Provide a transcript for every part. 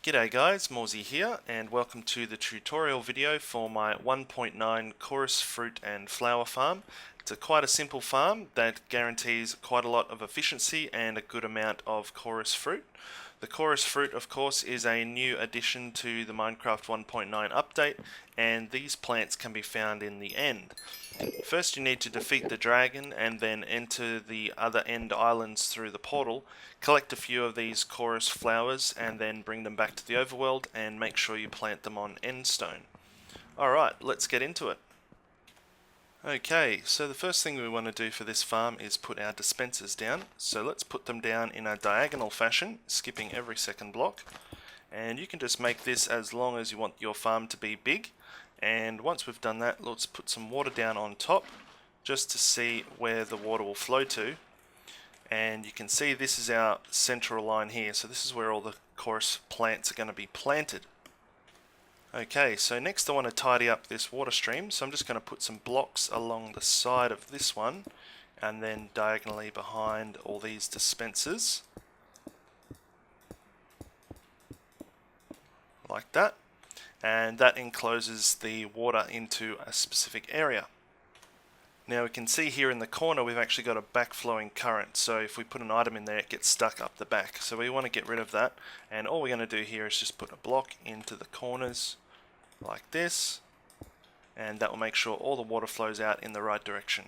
G'day guys, Morezy here, and welcome to the tutorial video for my 1.9 chorus fruit and flower farm. It's quite a simple farm that guarantees quite a lot of efficiency and a good amount of chorus fruit. The chorus fruit, of course, is a new addition to the Minecraft 1.9 update, and these plants can be found in the end. First you need to defeat the dragon and then enter the other end islands through the portal. Collect a few of these chorus flowers and then bring them back to the overworld and make sure you plant them on end stone. Alright, let's get into it. Okay, so the first thing we want to do for this farm is put our dispensers down. So let's put them down in a diagonal fashion, skipping every second block. And you can just make this as long as you want your farm to be big. And once we've done that, let's put some water down on top just to see where the water will flow to. And you can see this is our central line here, so this is where all the chorus plants are going to be planted. Okay, so next I want to tidy up this water stream, so I'm just going to put some blocks along the side of this one and then diagonally behind all these dispensers, like that. And that encloses the water into a specific area. Now we can see here in the corner we've actually got a backflowing current, so if we put an item in there it gets stuck up the back, so we want to get rid of that, and all we're going to do here is just put a block into the corners like this, and that will make sure all the water flows out in the right direction.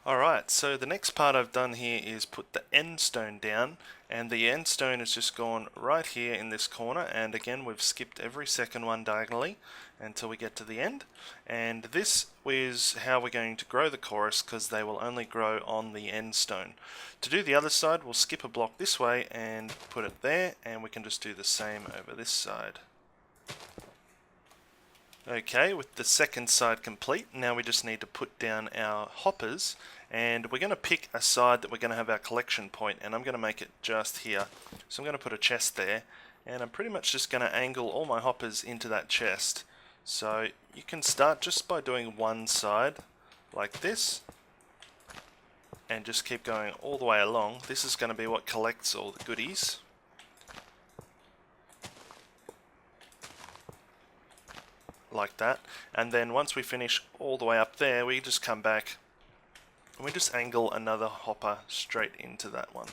Alright, so the next part I've done here is put the end stone down, and the end stone has just gone right here in this corner, and again we've skipped every second one diagonally until we get to the end. And this is how we're going to grow the chorus, because they will only grow on the end stone. To do the other side, we'll skip a block this way and put it there, and we can just do the same over this side. Okay, with the second side complete, now we just need to put down our hoppers, and we're going to pick a side that we're going to have our collection point, and I'm going to make it just here. So I'm going to put a chest there, and I'm pretty much just going to angle all my hoppers into that chest. So you can start just by doing one side like this, and just keep going all the way along. This is going to be what collects all the goodies. Like that, and then once we finish all the way up there, we just come back and we just angle another hopper straight into that one,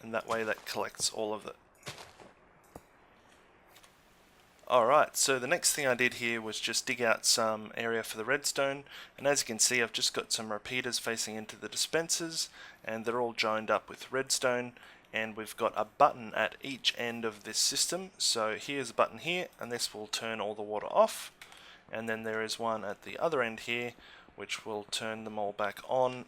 and that way that collects all of it. Alright, so the next thing I did here was just dig out some area for the redstone, and as you can see I've just got some repeaters facing into the dispensers, and they're all joined up with redstone. And we've got a button at each end of this system, so here's a button here, and this will turn all the water off, and then there is one at the other end here which will turn them all back on,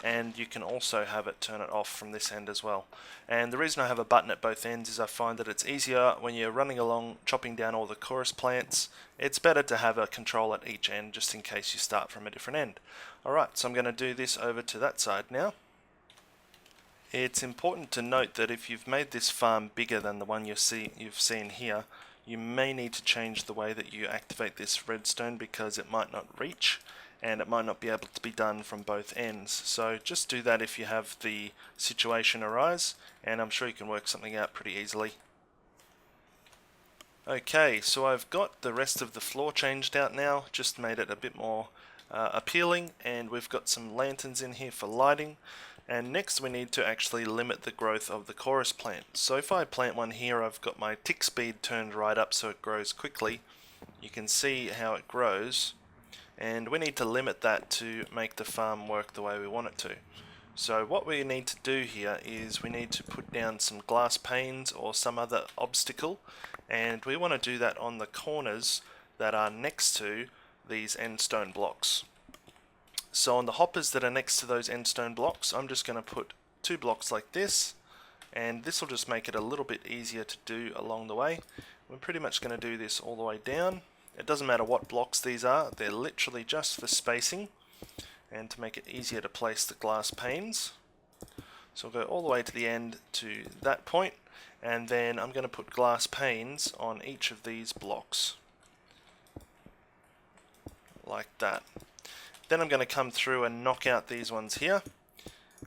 and you can also have it turn it off from this end as well. And the reason I have a button at both ends is I find that it's easier when you're running along chopping down all the chorus plants. It's better to have a control at each end just in case you start from a different end. Alright, so I'm going to do this over to that side now. It's important to note that if you've made this farm bigger than the one you've seen here, you may need to change the way that you activate this redstone, because it might not reach and it might not be able to be done from both ends. So just do that if you have the situation arise, and I'm sure you can work something out pretty easily. Okay, so I've got the rest of the floor changed out now, just made it a bit more appealing, and we've got some lanterns in here for lighting. And next we need to actually limit the growth of the chorus plant. So if I plant one here, I've got my tick speed turned right up so it grows quickly. You can see how it grows, and we need to limit that to make the farm work the way we want it to. So what we need to do here is we need to put down some glass panes or some other obstacle, and we want to do that on the corners that are next to these end stone blocks. So on the hoppers that are next to those end stone blocks, I'm just going to put 2 blocks like this, and this will just make it a little bit easier to do along the way. We're pretty much going to do this all the way down. It doesn't matter what blocks these are, they're literally just for spacing and to make it easier to place the glass panes. So I'll go all the way to the end to that point, and then I'm going to put glass panes on each of these blocks like that. Then I'm going to come through and knock out these ones here,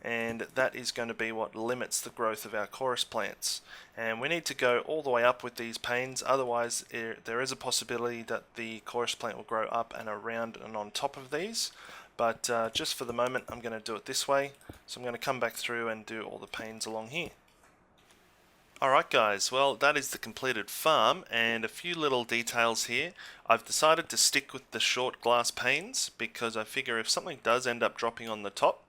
and that is going to be what limits the growth of our chorus plants. And we need to go all the way up with these panes, otherwise there is a possibility that the chorus plant will grow up and around and on top of these. But just for the moment I'm going to do it this way, so I'm going to come back through and do all the panes along here. Alright guys, well that is the completed farm, and a few little details here. I've decided to stick with the short glass panes because I figure if something does end up dropping on the top,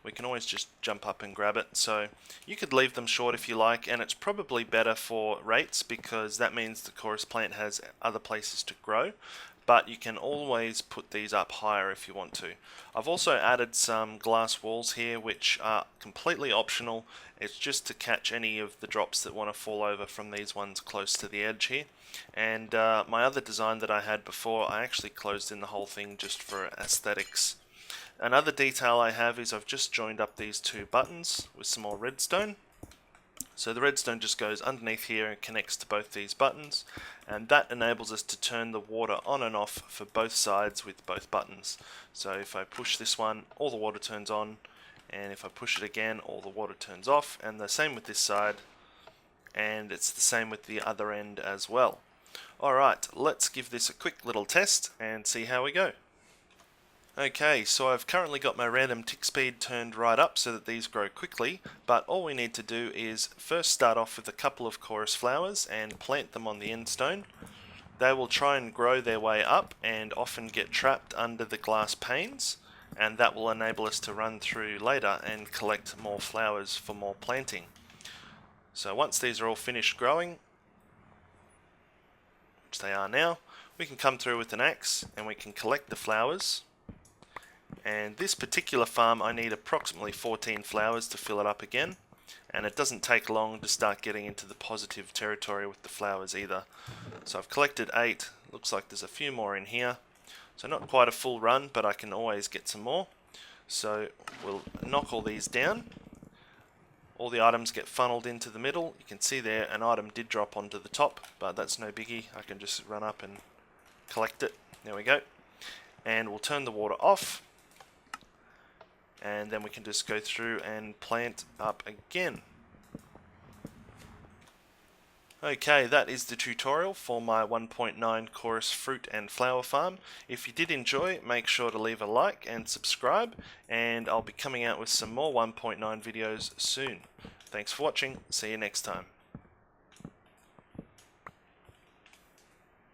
we can always just jump up and grab it. So you could leave them short if you like, and it's probably better for rates because that means the chorus plant has other places to grow. But you can always put these up higher if you want to. I've also added some glass walls here which are completely optional. It's just to catch any of the drops that want to fall over from these ones close to the edge here. And my other design that I had before, I actually closed in the whole thing just for aesthetics. Another detail I have is I've just joined up these two buttons with some more redstone. So the redstone just goes underneath here and connects to both these buttons, and that enables us to turn the water on and off for both sides with both buttons. So if I push this one, all the water turns on, and if I push it again, all the water turns off, and the same with this side, and it's the same with the other end as well. Alright, let's give this a quick little test and see how we go. Okay, so I've currently got my random tick speed turned right up so that these grow quickly, but all we need to do is first start off with a couple of chorus flowers and plant them on the end stone. They will try and grow their way up and often get trapped under the glass panes, and that will enable us to run through later and collect more flowers for more planting. So once these are all finished growing, which they are now, we can come through with an axe and we can collect the flowers. And this particular farm I need approximately 14 flowers to fill it up again, and it doesn't take long to start getting into the positive territory with the flowers either. So I've collected 8, looks like there's a few more in here, so not quite a full run, but I can always get some more. So we'll knock all these down, all the items get funneled into the middle. You can see there an item did drop onto the top, but that's no biggie, I can just run up and collect it. There we go. And we'll turn the water off, and then we can just go through and plant up again. Okay, that is the tutorial for my 1.9 chorus fruit and flower farm. If you did enjoy, make sure to leave a like and subscribe, and I'll be coming out with some more 1.9 videos soon. Thanks for watching, see you next time.